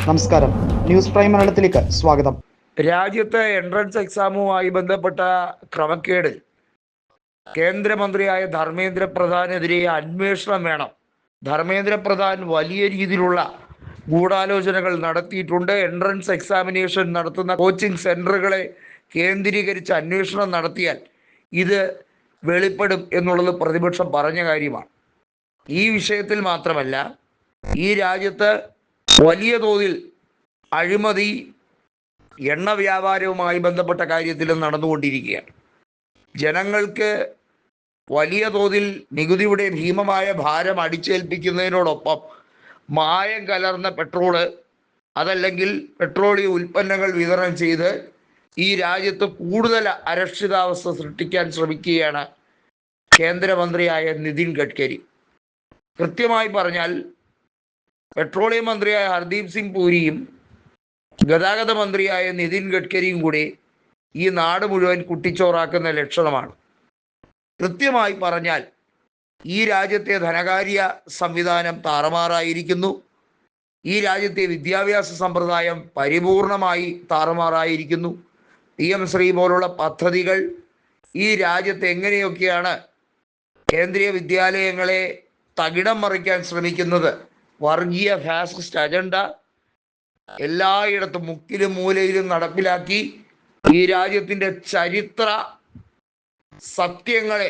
നമസ്കാരം, news prime മലയാളത്തിലേക്ക് സ്വാഗതം. രാജ്യത്തെ എൻട്രൻസ് എക്സാമുമായി ബന്ധപ്പെട്ട ക്രമക്കേട് കേന്ദ്രമന്ത്രിയായ ധർമ്മേന്ദ്ര പ്രധാനെതിരെ അന്വേഷണം വേണം. ധർമ്മേന്ദ്ര പ്രധാൻ വലിയ രീതിയിലുള്ള ഗൂഢാലോചനകൾ നടത്തിയിട്ടുണ്ട്. എൻട്രൻസ് എക്സാമിനേഷൻ നടത്തുന്ന കോച്ചിങ് സെന്ററുകളെ കേന്ദ്രീകരിച്ച് അന്വേഷണം നടത്തിയാൽ ഇത് വെളിപ്പെടും എന്നുള്ളത് പ്രതിപക്ഷം പറഞ്ഞ കാര്യമാണ്. ഈ വിഷയത്തിൽ മാത്രമല്ല, ഈ രാജ്യത്ത് വലിയ തോതിൽ അഴിമതി എണ്ണ വ്യാപാരവുമായി ബന്ധപ്പെട്ട കാര്യത്തിലും നടന്നുകൊണ്ടിരിക്കുകയാണ്. ജനങ്ങൾക്ക് വലിയ തോതിൽ നികുതിയുടെ ഭീമമായ ഭാരം അടിച്ചേൽപ്പിക്കുന്നതിനോടൊപ്പം മായം കലർന്ന പെട്രോള് അതല്ലെങ്കിൽ പെട്രോളിയം ഉൽപ്പന്നങ്ങൾ വിതരണം ചെയ്ത് ഈ രാജ്യത്ത് കൂടുതൽ അരക്ഷിതാവസ്ഥ സൃഷ്ടിക്കാൻ ശ്രമിക്കുകയാണ് കേന്ദ്രമന്ത്രിയായ നിതിൻ ഗഡ്കരി. കൃത്യമായി പറഞ്ഞാൽ പെട്രോളിയം മന്ത്രിയായ ഹർദീപ് സിംഗ് പുരിയും ഗതാഗത മന്ത്രിയായ നിതിൻ ഗഡ്കരിയും കൂടി ഈ നാട് മുഴുവൻ കുട്ടിച്ചോറാക്കുന്ന ലക്ഷണമാണ്. കൃത്യമായി പറഞ്ഞാൽ ഈ രാജ്യത്തെ ധനകാര്യ സംവിധാനം താറുമാറായിരിക്കുന്നു. ഈ രാജ്യത്തെ വിദ്യാഭ്യാസ സമ്പ്രദായം പരിപൂർണമായി താറുമാറായിരിക്കുന്നു. PM ശ്രീ പോലുള്ള പദ്ധതികൾ ഈ രാജ്യത്ത് എങ്ങനെയൊക്കെയാണ് കേന്ദ്രീയ വിദ്യാലയങ്ങളെ തകിടം മറിക്കാൻ ശ്രമിക്കുന്നത്. വർഗീയ ഫാസിസ്റ്റ് അജണ്ട എല്ലായിടത്തും മുക്കിലും മൂലയിലും നടപ്പിലാക്കി ഈ രാജ്യത്തിൻ്റെ ചരിത്ര സത്യങ്ങളെ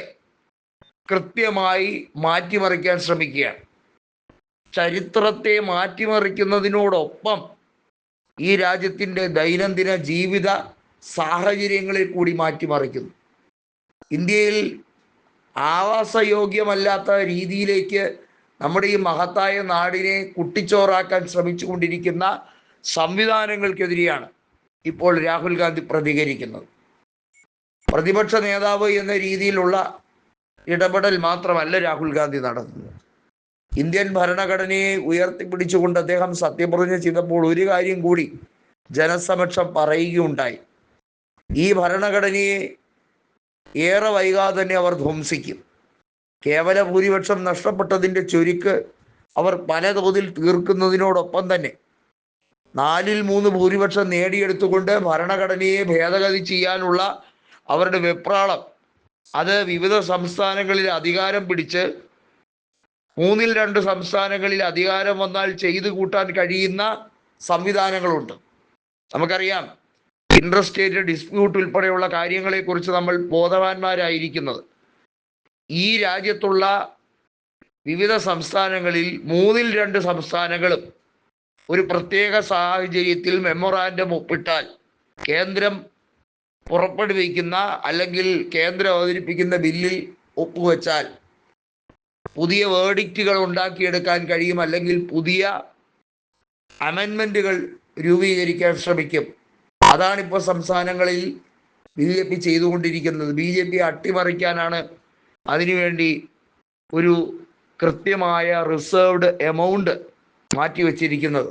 കൃത്യമായി മാറ്റിമറിക്കാൻ ശ്രമിക്കുകയാണ്. ചരിത്രത്തെ മാറ്റിമറിക്കുന്നതിനോടൊപ്പം ഈ രാജ്യത്തിൻ്റെ ദൈനംദിന ജീവിത സാഹചര്യങ്ങളെ കൂടി മാറ്റിമറിക്കുന്നു. ഇന്ത്യയിൽ ആവാസയോഗ്യമല്ലാത്ത രീതിയിലേക്ക് നമ്മുടെ ഈ മഹത്തായ നാടിനെ കുട്ടിച്ചോറാക്കാൻ ശ്രമിച്ചു കൊണ്ടിരിക്കുന്ന സംവിധാനങ്ങൾക്കെതിരെയാണ് ഇപ്പോൾ രാഹുൽ ഗാന്ധി പ്രതികരിക്കുന്നത്. പ്രതിപക്ഷ നേതാവ് എന്ന രീതിയിലുള്ള ഇടപെടൽ മാത്രമല്ല രാഹുൽ ഗാന്ധി നടത്തുന്നത്. ഇന്ത്യൻ ഭരണഘടനയെ ഉയർത്തിപ്പിടിച്ചുകൊണ്ട് അദ്ദേഹം സത്യപ്രതിജ്ഞ ചെയ്തപ്പോൾ ഒരു കാര്യം കൂടി ജനസമക്ഷം പറയുകയുണ്ടായി. ഈ ഭരണഘടനയെ ഏറെ വൈകാതെ തന്നെ അവർ ധ്വംസിക്കും. കേവല ഭൂരിപക്ഷം നഷ്ടപ്പെട്ടതിൻ്റെ ചുരുക്ക് അവർ പല തോതിൽ തീർക്കുന്നതിനോടൊപ്പം തന്നെ 4/3 ഭൂരിപക്ഷം നേടിയെടുത്തുകൊണ്ട് ഭരണഘടനയെ ഭേദഗതി ചെയ്യാനുള്ള അവരുടെ വെപ്രാളം അത് വിവിധ സംസ്ഥാനങ്ങളിൽ അധികാരം പിടിച്ച് 2/3 സംസ്ഥാനങ്ങളിൽ അധികാരം വന്നാൽ ചെയ്തു കൂട്ടാൻ കഴിയുന്ന സംവിധാനങ്ങളുണ്ട്. നമുക്കറിയാം, ഇന്റർ സ്റ്റേറ്റ് ഡിസ്പ്യൂട്ട് ഉൾപ്പെടെയുള്ള കാര്യങ്ങളെക്കുറിച്ച് നമ്മൾ ബോധവാന്മാരായിരിക്കുന്നത്. ഈ രാജ്യത്തുള്ള വിവിധ സംസ്ഥാനങ്ങളിൽ 2/3 സംസ്ഥാനങ്ങളും ഒരു പ്രത്യേക സാഹചര്യത്തിൽ മെമ്മോറാൻഡം ഒപ്പിട്ടാൽ കേന്ദ്രം പുറപ്പെടുവിക്കുന്ന അല്ലെങ്കിൽ കേന്ദ്രം അവതരിപ്പിക്കുന്ന ബില്ലിൽ ഒപ്പുവെച്ചാൽ പുതിയ വേർഡിക്റ്റുകൾ ഉണ്ടാക്കിയെടുക്കാൻ കഴിയും, അല്ലെങ്കിൽ പുതിയ അമെൻമെൻറ്റുകൾ രൂപീകരിക്കാൻ ശ്രമിക്കും. അതാണിപ്പോൾ സംസ്ഥാനങ്ങളിൽ BJP ചെയ്തുകൊണ്ടിരിക്കുന്നത്. BJP അട്ടിമറിക്കാനാണ് അതിനുവേണ്ടി ഒരു കൃത്യമായ റിസർവ്ഡ് എമൗണ്ട് മാറ്റിവെച്ചിരിക്കുന്നത്.